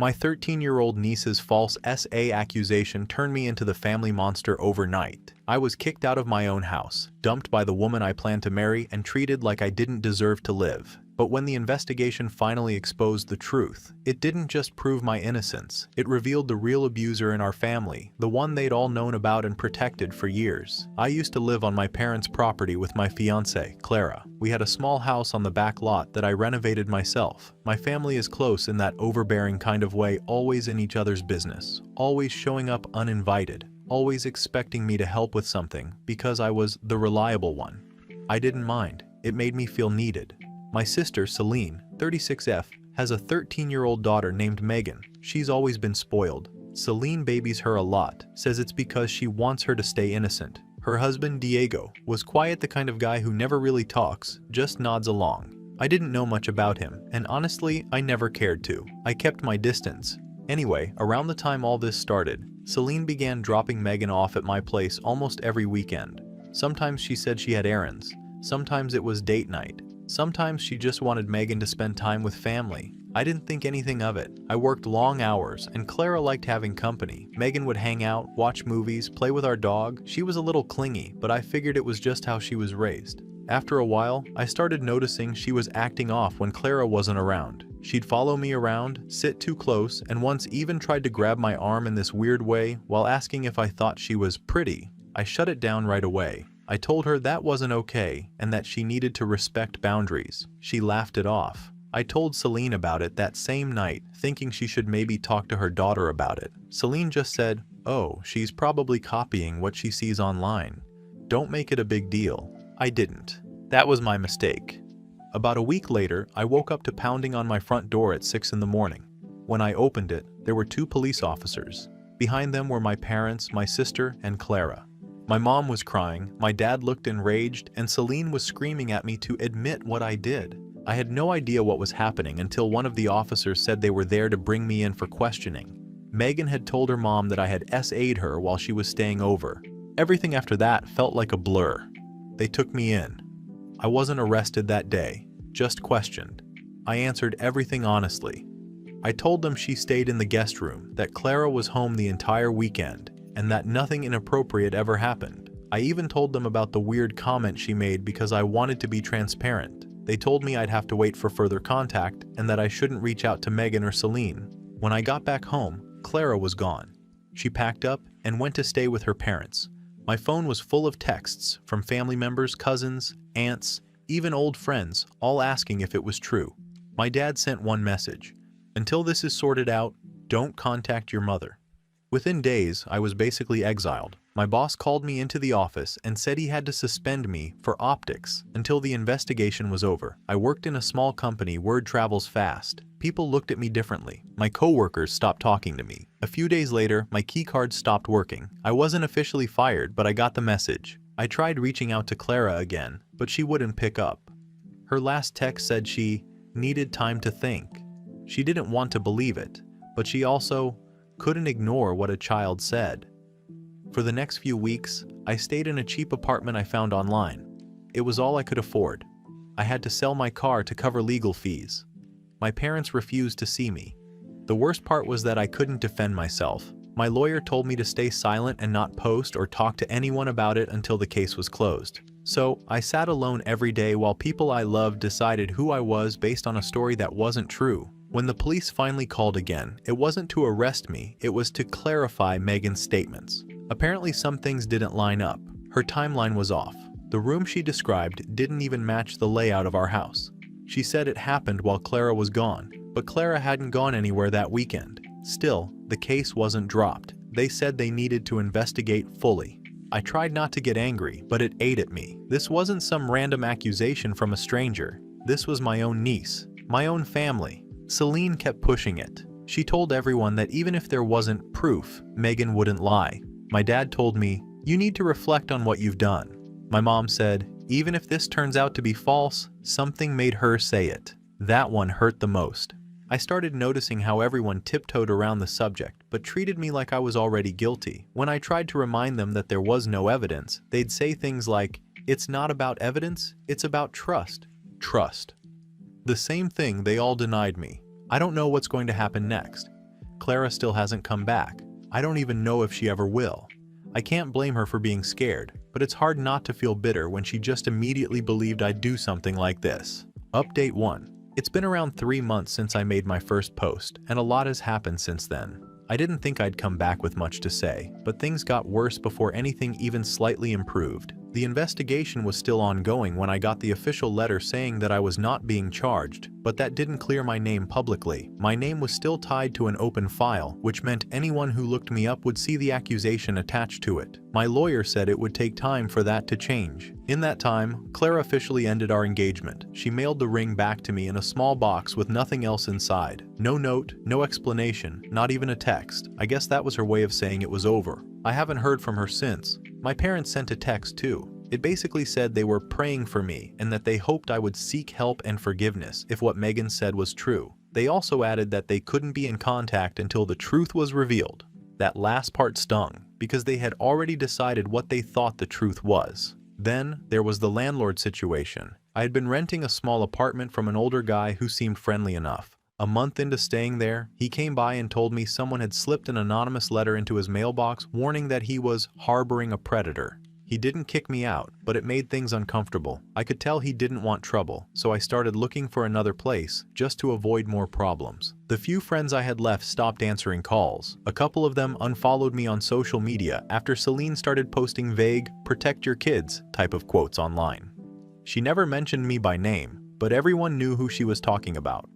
My 13-year-old niece's false SA accusation turned me into the family monster overnight. I was kicked out of my own house, dumped by the woman I planned to marry, and treated like I didn't deserve to live. But when the investigation finally exposed the truth, it didn't just prove my innocence, it revealed the real abuser in our family, the one they'd all known about and protected for years. I used to live on my parents' property with my fiancée, Clara. We had a small house on the back lot that I renovated myself. My family is close in that overbearing kind of way, always in each other's business, always showing up uninvited, always expecting me to help with something because I was the reliable one. I didn't mind, it made me feel needed. My sister, Celine, 36F, has a 13-year-old daughter named Megan. She's always been spoiled. Celine babies her a lot, says it's because she wants her to stay innocent. Her husband, Diego, was quiet, the kind of guy who never really talks, just nods along. I didn't know much about him, and honestly, I never cared to. I kept my distance. Anyway, around the time all this started, Celine began dropping Megan off at my place almost every weekend. Sometimes she said she had errands. Sometimes it was date night. Sometimes she just wanted Megan to spend time with family. I didn't think anything of it. I worked long hours, and Clara liked having company. Megan would hang out, watch movies, play with our dog. She was a little clingy, but I figured it was just how she was raised. After a while, I started noticing she was acting off when Clara wasn't around. She'd follow me around, sit too close, and once even tried to grab my arm in this weird way while asking if I thought she was pretty. I shut it down right away. I told her that wasn't okay and that she needed to respect boundaries. She laughed it off. I told Celine about it that same night, thinking she should maybe talk to her daughter about it. Celine just said, "Oh, she's probably copying what she sees online. Don't make it a big deal." I didn't. That was my mistake. About a week later, I woke up to pounding on my front door at 6 in the morning. When I opened it, there were 2 police officers. Behind them were my parents, my sister, and Clara. My mom was crying, my dad looked enraged, and Celine was screaming at me to admit what I did. I had no idea what was happening until one of the officers said they were there to bring me in for questioning. Megan had told her mom that I had SA'd her while she was staying over. Everything after that felt like a blur. They took me in. I wasn't arrested that day, just questioned. I answered everything honestly. I told them she stayed in the guest room, that Clara was home the entire weekend, and that nothing inappropriate ever happened. I even told them about the weird comment she made because I wanted to be transparent. They told me I'd have to wait for further contact and that I shouldn't reach out to Megan or Celine. When I got back home, Clara was gone. She packed up and went to stay with her parents. My phone was full of texts from family members, cousins, aunts, even old friends, all asking if it was true. My dad sent one message: "Until this is sorted out, don't contact your mother." Within days, I was basically exiled. My boss called me into the office and said he had to suspend me for optics until the investigation was over. I worked in a small company, word travels fast. People looked at me differently. My coworkers stopped talking to me. A few days later, my keycard stopped working. I wasn't officially fired, but I got the message. I tried reaching out to Clara again, but she wouldn't pick up. Her last text said she needed time to think. She didn't want to believe it, but she also couldn't ignore what a child said. For the next few weeks, I stayed in a cheap apartment I found online. It was all I could afford. I had to sell my car to cover legal fees. My parents refused to see me. The worst part was that I couldn't defend myself. My lawyer told me to stay silent and not post or talk to anyone about it until the case was closed. So, I sat alone every day while people I loved decided who I was based on a story that wasn't true. When the police finally called again, it wasn't to arrest me, it was to clarify Megan's statements. Apparently some things didn't line up. Her timeline was off. The room she described didn't even match the layout of our house. She said it happened while Clara was gone, but Clara hadn't gone anywhere that weekend. Still, the case wasn't dropped. They said they needed to investigate fully. I tried not to get angry, but it ate at me. This wasn't some random accusation from a stranger. This was my own niece, my own family. Celine kept pushing it. She told everyone that even if there wasn't proof, Megan wouldn't lie. My dad told me, "You need to reflect on what you've done." My mom said, "Even if this turns out to be false, something made her say it." That one hurt the most. I started noticing how everyone tiptoed around the subject, but treated me like I was already guilty. When I tried to remind them that there was no evidence, they'd say things like, "It's not about evidence, it's about trust." Trust. The same thing they all denied me. I don't know what's going to happen next. Clara still hasn't come back. I don't even know if she ever will. I can't blame her for being scared, but it's hard not to feel bitter when she just immediately believed I'd do something like this. Update 1. It's been around 3 months since I made my first post, and a lot has happened since then. I didn't think I'd come back with much to say, but things got worse before anything even slightly improved. The investigation was still ongoing when I got the official letter saying that I was not being charged, but that didn't clear my name publicly. My name was still tied to an open file, which meant anyone who looked me up would see the accusation attached to it. My lawyer said it would take time for that to change. In that time, Clara officially ended our engagement. She mailed the ring back to me in a small box with nothing else inside. No note, no explanation, not even a text. I guess that was her way of saying it was over. I haven't heard from her since. My parents sent a text too. It basically said they were praying for me and that they hoped I would seek help and forgiveness if what Megan said was true. They also added that they couldn't be in contact until the truth was revealed. That last part stung, because they had already decided what they thought the truth was. Then, there was the landlord situation. I had been renting a small apartment from an older guy who seemed friendly enough. A month into staying there, he came by and told me someone had slipped an anonymous letter into his mailbox warning that he was harboring a predator. He didn't kick me out, but it made things uncomfortable. I could tell he didn't want trouble, so I started looking for another place, just to avoid more problems. The few friends I had left stopped answering calls. A couple of them unfollowed me on social media after Celine started posting vague, "protect your kids" type of quotes online. She never mentioned me by name, but everyone knew who she was talking about.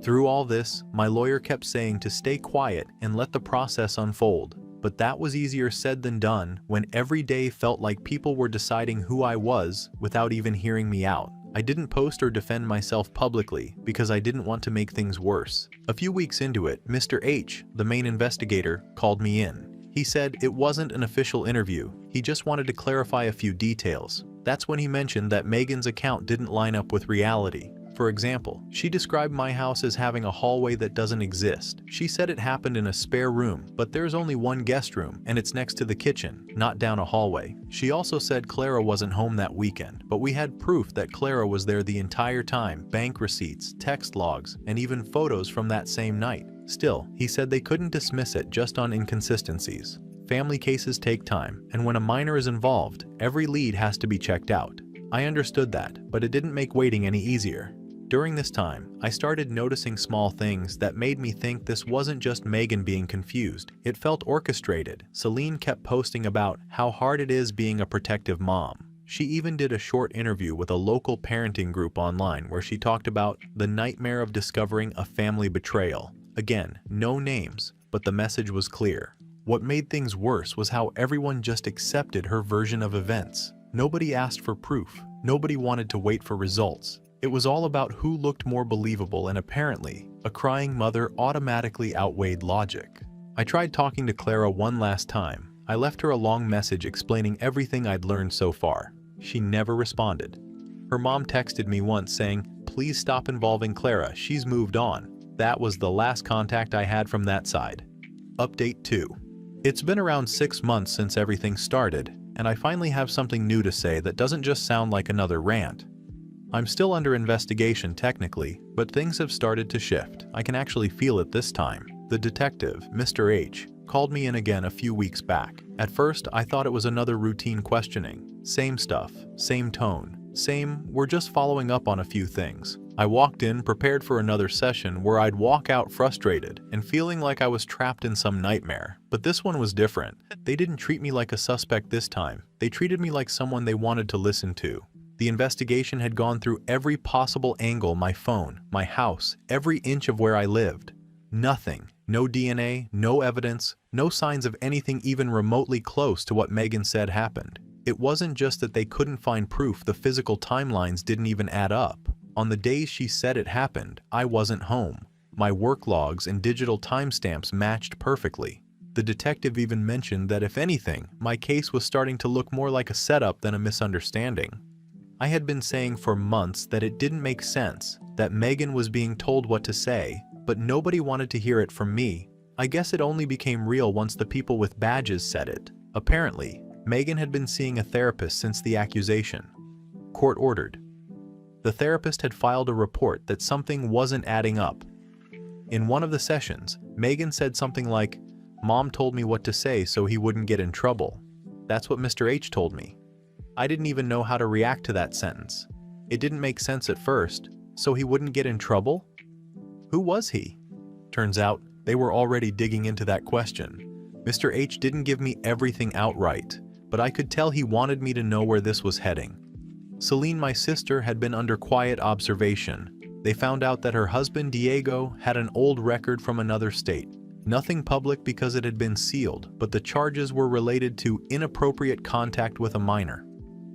Through all this, my lawyer kept saying to stay quiet and let the process unfold. But that was easier said than done when every day felt like people were deciding who I was without even hearing me out. I didn't post or defend myself publicly because I didn't want to make things worse. A few weeks into it, Mr. H, the main investigator, called me in. He said it wasn't an official interview, he just wanted to clarify a few details. That's when he mentioned that Megan's account didn't line up with reality. For example, she described my house as having a hallway that doesn't exist. She said it happened in a spare room, but there's only one guest room, and it's next to the kitchen, not down a hallway. She also said Clara wasn't home that weekend, but we had proof that Clara was there the entire time, bank receipts, text logs, and even photos from that same night. Still, he said they couldn't dismiss it just on inconsistencies. Family cases take time, and when a minor is involved, every lead has to be checked out. I understood that, but it didn't make waiting any easier. During this time, I started noticing small things that made me think this wasn't just Megan being confused. It felt orchestrated. Celine kept posting about how hard it is being a protective mom. She even did a short interview with a local parenting group online where she talked about the nightmare of discovering a family betrayal. Again, no names, but the message was clear. What made things worse was how everyone just accepted her version of events. Nobody asked for proof. Nobody wanted to wait for results. It was all about who looked more believable, and apparently, a crying mother automatically outweighed logic. I tried talking to Clara one last time. I left her a long message explaining everything I'd learned so far. She never responded. Her mom texted me once saying, "Please stop involving Clara, she's moved on." That was the last contact I had from that side. Update 2. It's been around 6 months since everything started, and I finally have something new to say that doesn't just sound like another rant. I'm still under investigation technically, but things have started to shift. I can actually feel it this time. The detective, Mr. H, called me in again a few weeks back. At first, I thought it was another routine questioning. Same stuff, same tone, same, we're just following up on a few things. I walked in prepared for another session where I'd walk out frustrated and feeling like I was trapped in some nightmare. But this one was different. They didn't treat me like a suspect this time. They treated me like someone they wanted to listen to. The investigation had gone through every possible angle: my phone, my house, every inch of where I lived. Nothing. No DNA, no evidence, no signs of anything even remotely close to what Megan said happened. It wasn't just that they couldn't find proof, the physical timelines didn't even add up. On the days she said it happened, I wasn't home. My work logs and digital timestamps matched perfectly. The detective even mentioned that if anything, my case was starting to look more like a setup than a misunderstanding. I had been saying for months that it didn't make sense, that Megan was being told what to say, but nobody wanted to hear it from me. I guess it only became real once the people with badges said it. Apparently, Megan had been seeing a therapist since the accusation. Court ordered. The therapist had filed a report that something wasn't adding up. In one of the sessions, Megan said something like, "Mom told me what to say so he wouldn't get in trouble." That's what Mr. H told me. I didn't even know how to react to that sentence. It didn't make sense at first. So he wouldn't get in trouble? Who was he? Turns out, they were already digging into that question. Mr. H didn't give me everything outright, but I could tell he wanted me to know where this was heading. Celine, my sister, had been under quiet observation. They found out that her husband, Diego, had an old record from another state. Nothing public because it had been sealed, but the charges were related to inappropriate contact with a minor.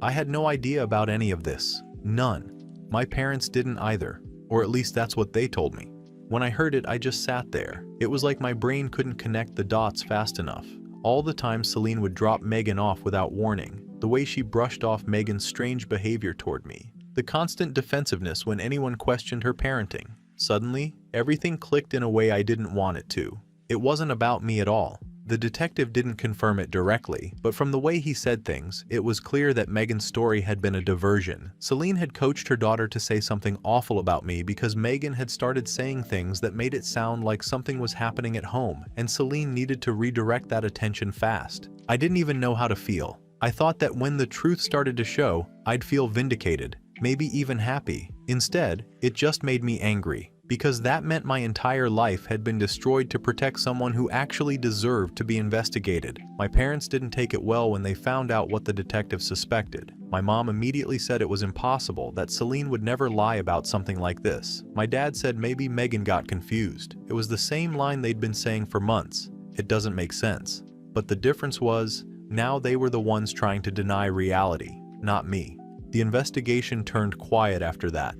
I had no idea about any of this. None. My parents didn't either, or at least that's what they told me. When I heard it, I just sat there. It was like my brain couldn't connect the dots fast enough. All the time Celine would drop Megan off without warning, the way she brushed off Megan's strange behavior toward me, the constant defensiveness when anyone questioned her parenting. Suddenly, everything clicked in a way I didn't want it to. It wasn't about me at all. The detective didn't confirm it directly, but from the way he said things, it was clear that Megan's story had been a diversion. Celine had coached her daughter to say something awful about me because Megan had started saying things that made it sound like something was happening at home, and Celine needed to redirect that attention fast. I didn't even know how to feel. I thought that when the truth started to show, I'd feel vindicated, maybe even happy. Instead, it just made me angry, because that meant my entire life had been destroyed to protect someone who actually deserved to be investigated. My parents didn't take it well when they found out what the detective suspected. My mom immediately said it was impossible, that Celine would never lie about something like this. My dad said maybe Megan got confused. It was the same line they'd been saying for months. It doesn't make sense. But the difference was, now they were the ones trying to deny reality, not me. The investigation turned quiet after that.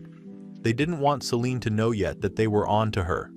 They didn't want Celine to know yet that they were on to her.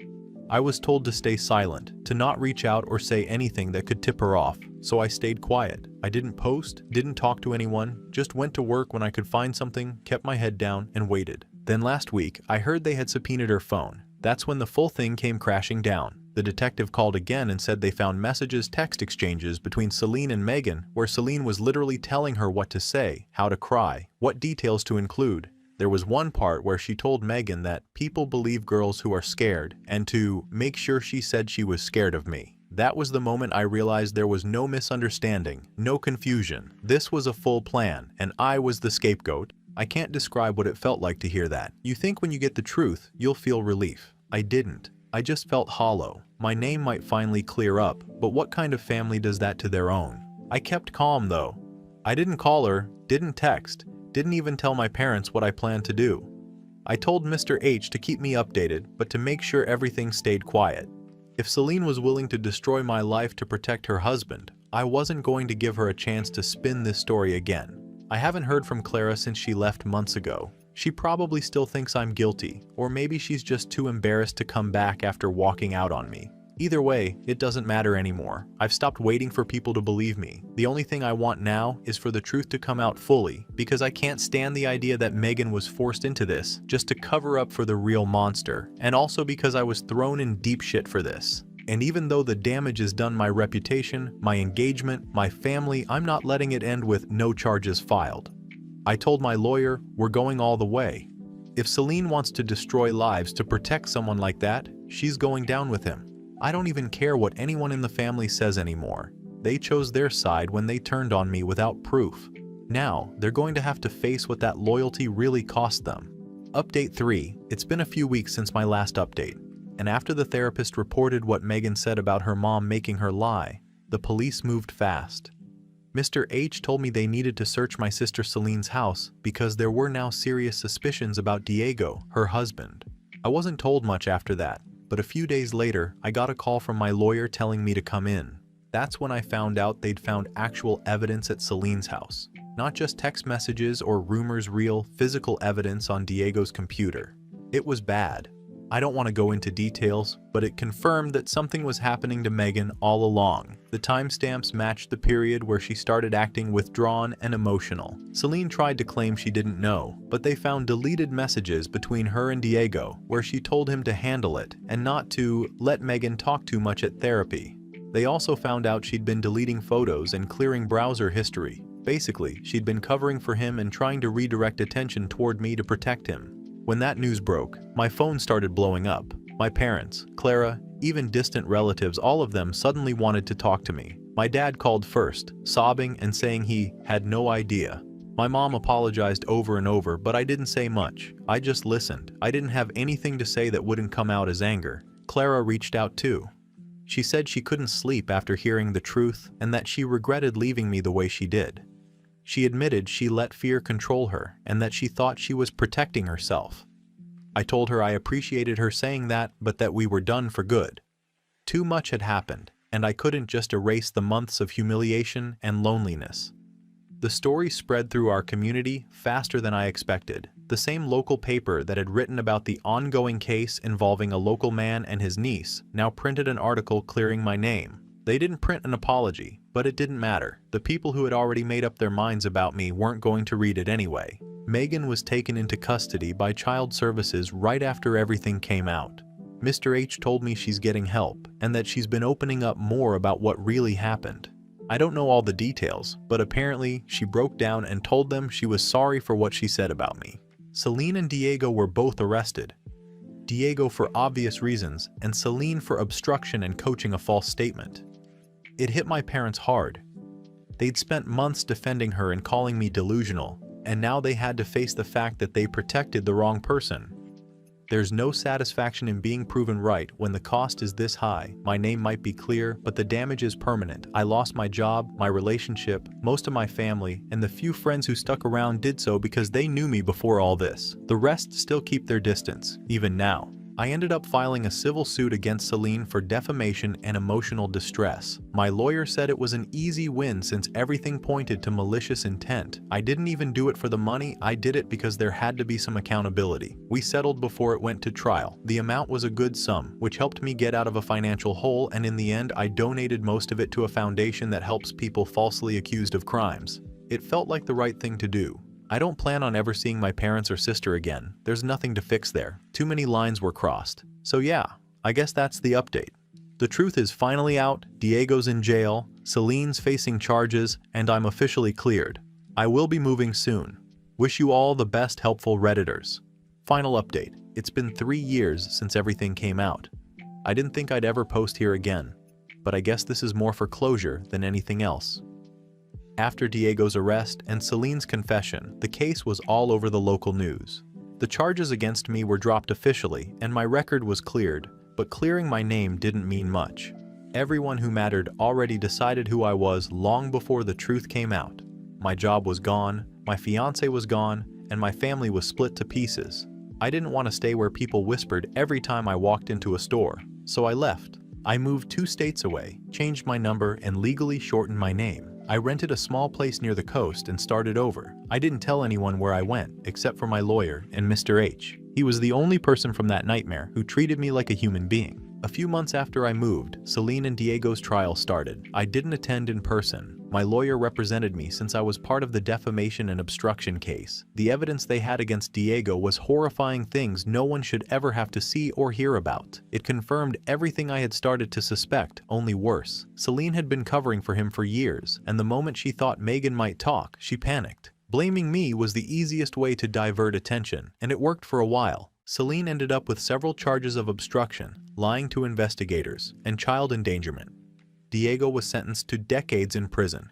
I was told to stay silent, to not reach out or say anything that could tip her off, so I stayed quiet. I didn't post, didn't talk to anyone, just went to work when I could find something, kept my head down, and waited. Then last week, I heard they had subpoenaed her phone. That's when the full thing came crashing down. The detective called again and said they found messages, text exchanges between Celine and Megan, where Celine was literally telling her what to say, how to cry, what details to include. There was one part where she told Megan that people believe girls who are scared, and to make sure she said she was scared of me. That was the moment I realized there was no misunderstanding, no confusion. This was a full plan, and I was the scapegoat. I can't describe what it felt like to hear that. You think when you get the truth, you'll feel relief. I didn't. I just felt hollow. My name might finally clear up, but what kind of family does that to their own? I kept calm though. I didn't call her, didn't text, didn't even tell my parents what I planned to do. I told Mr. H to keep me updated, but to make sure everything stayed quiet. If Celine was willing to destroy my life to protect her husband, I wasn't going to give her a chance to spin this story again. I haven't heard from Clara since she left months ago. She probably still thinks I'm guilty, or maybe she's just too embarrassed to come back after walking out on me. Either way, it doesn't matter anymore. I've stopped waiting for people to believe me. The only thing I want now is for the truth to come out fully, because I can't stand the idea that Megan was forced into this just to cover up for the real monster, and also because I was thrown in deep shit for this. And even though the damage is done my reputation, my engagement, my family, I'm not letting it end with no charges filed. I told my lawyer, we're going all the way. If Celine wants to destroy lives to protect someone like that, she's going down with him. I don't even care what anyone in the family says anymore. They chose their side when they turned on me without proof. Now, they're going to have to face what that loyalty really cost them. Update 3. It's been a few weeks since my last update, and after the therapist reported what Megan said about her mom making her lie, the police moved fast. Mr. H told me they needed to search my sister Celine's house because there were now serious suspicions about Diego, her husband. I wasn't told much after that, but a few days later, I got a call from my lawyer telling me to come in. That's when I found out they'd found actual evidence at Celine's house. Not just text messages or rumors, real, physical evidence on Diego's computer. It was bad. I don't want to go into details, but it confirmed that something was happening to Megan all along. The timestamps matched the period where she started acting withdrawn and emotional. Celine tried to claim she didn't know, but they found deleted messages between her and Diego where she told him to handle it and not to let Megan talk too much at therapy. They also found out she'd been deleting photos and clearing browser history. Basically, she'd been covering for him and trying to redirect attention toward me to protect him. When that news broke, my phone started blowing up. My parents, Clara, even distant relatives, all of them suddenly wanted to talk to me. My dad called first, sobbing and saying he had no idea. My mom apologized over and over, but I didn't say much. I just listened. I didn't have anything to say that wouldn't come out as anger. Clara reached out too. She said she couldn't sleep after hearing the truth and that she regretted leaving me the way she did. She admitted she let fear control her and that she thought she was protecting herself. I told her I appreciated her saying that, but that we were done for good. Too much had happened, and I couldn't just erase the months of humiliation and loneliness. The story spread through our community faster than I expected. The same local paper that had written about the ongoing case involving a local man and his niece now printed an article clearing my name. They didn't print an apology, but it didn't matter. The people who had already made up their minds about me weren't going to read it anyway. Megan was taken into custody by Child Services right after everything came out. Mr. H told me she's getting help and that she's been opening up more about what really happened. I don't know all the details, but apparently she broke down and told them she was sorry for what she said about me. Celine and Diego were both arrested. Diego for obvious reasons, and Celine for obstruction and coaching a false statement. It hit my parents hard. They'd spent months defending her and calling me delusional, and now they had to face the fact that they protected the wrong person. There's no satisfaction in being proven right when the cost is this high. My name might be clear, but the damage is permanent. I lost my job, my relationship, most of my family, and the few friends who stuck around did so because they knew me before all this. The rest still keep their distance, even now. I ended up filing a civil suit against Celine for defamation and emotional distress. My lawyer said it was an easy win since everything pointed to malicious intent. I didn't even do it for the money, I did it because there had to be some accountability. We settled before it went to trial. The amount was a good sum, which helped me get out of a financial hole, and in the end I donated most of it to a foundation that helps people falsely accused of crimes. It felt like the right thing to do. I don't plan on ever seeing my parents or sister again. There's nothing to fix there. Too many lines were crossed. So yeah, I guess that's the update. The truth is finally out, Diego's in jail, Celine's facing charges, and I'm officially cleared. I will be moving soon. Wish you all the best, helpful Redditors. Final update. It's been 3 years since everything came out. I didn't think I'd ever post here again, but I guess this is more for closure than anything else. After Diego's arrest and Celine's confession, the case was all over the local news. The charges against me were dropped officially, and my record was cleared, but clearing my name didn't mean much. Everyone who mattered already decided who I was long before the truth came out. My job was gone, my fiancé was gone, and my family was split to pieces. I didn't want to stay where people whispered every time I walked into a store, so I left. I moved 2 states away, changed my number, and legally shortened my name. I rented a small place near the coast and started over. I didn't tell anyone where I went, except for my lawyer and Mr. H. He was the only person from that nightmare who treated me like a human being. A few months after I moved, Celine and Diego's trial started. I didn't attend in person. My lawyer represented me since I was part of the defamation and obstruction case. The evidence they had against Diego was horrifying things no one should ever have to see or hear about. It confirmed everything I had started to suspect, only worse. Celine had been covering for him for years, and the moment she thought Megan might talk, she panicked. Blaming me was the easiest way to divert attention, and it worked for a while. Celine ended up with several charges of obstruction, lying to investigators, and child endangerment. Diego was sentenced to decades in prison.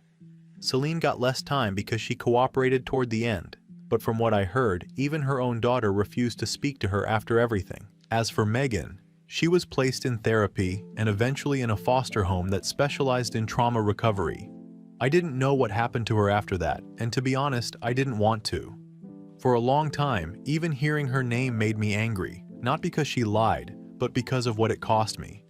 Celine got less time because she cooperated toward the end, but from what I heard, even her own daughter refused to speak to her after everything. As for Megan, she was placed in therapy and eventually in a foster home that specialized in trauma recovery. I didn't know what happened to her after that, and to be honest, I didn't want to. For a long time, even hearing her name made me angry, not because she lied, but because of what it cost me.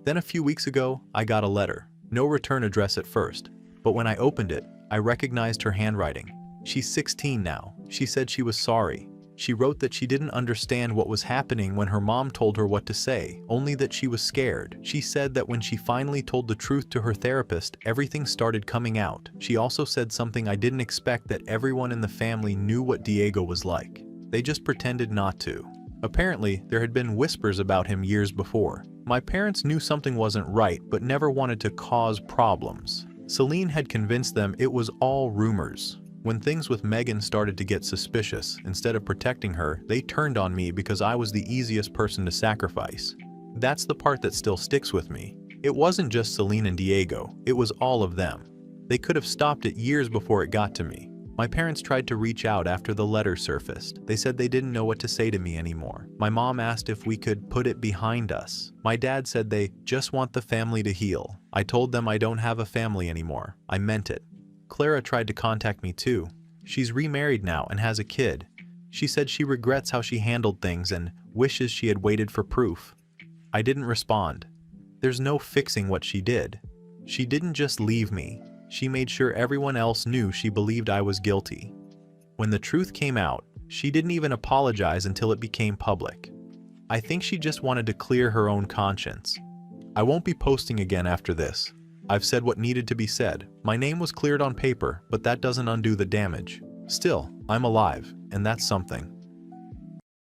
Then a few weeks ago, I got a letter. No return address at first, but when I opened it, I recognized her handwriting. She's 16 now. She said she was sorry. She wrote that she didn't understand what was happening when her mom told her what to say, only that she was scared. She said that when she finally told the truth to her therapist, everything started coming out. She also said something I didn't expect, that everyone in the family knew what Diego was like. They just pretended not to. Apparently, there had been whispers about him years before. My parents knew something wasn't right, but never wanted to cause problems. Celine had convinced them it was all rumors. When things with Megan started to get suspicious, instead of protecting her, they turned on me because I was the easiest person to sacrifice. That's the part that still sticks with me. It wasn't just Celine and Diego, it was all of them. They could have stopped it years before it got to me. My parents tried to reach out after the letter surfaced. They said they didn't know what to say to me anymore. My mom asked if we could put it behind us. My dad said they just want the family to heal. I told them I don't have a family anymore. I meant it. Clara tried to contact me too. She's remarried now and has a kid. She said she regrets how she handled things and wishes she had waited for proof. I didn't respond. There's no fixing what she did. She didn't just leave me. She made sure everyone else knew she believed I was guilty. When the truth came out, she didn't even apologize until it became public. I think she just wanted to clear her own conscience. I won't be posting again after this. I've said what needed to be said. My name was cleared on paper, but that doesn't undo the damage. Still, I'm alive, and that's something.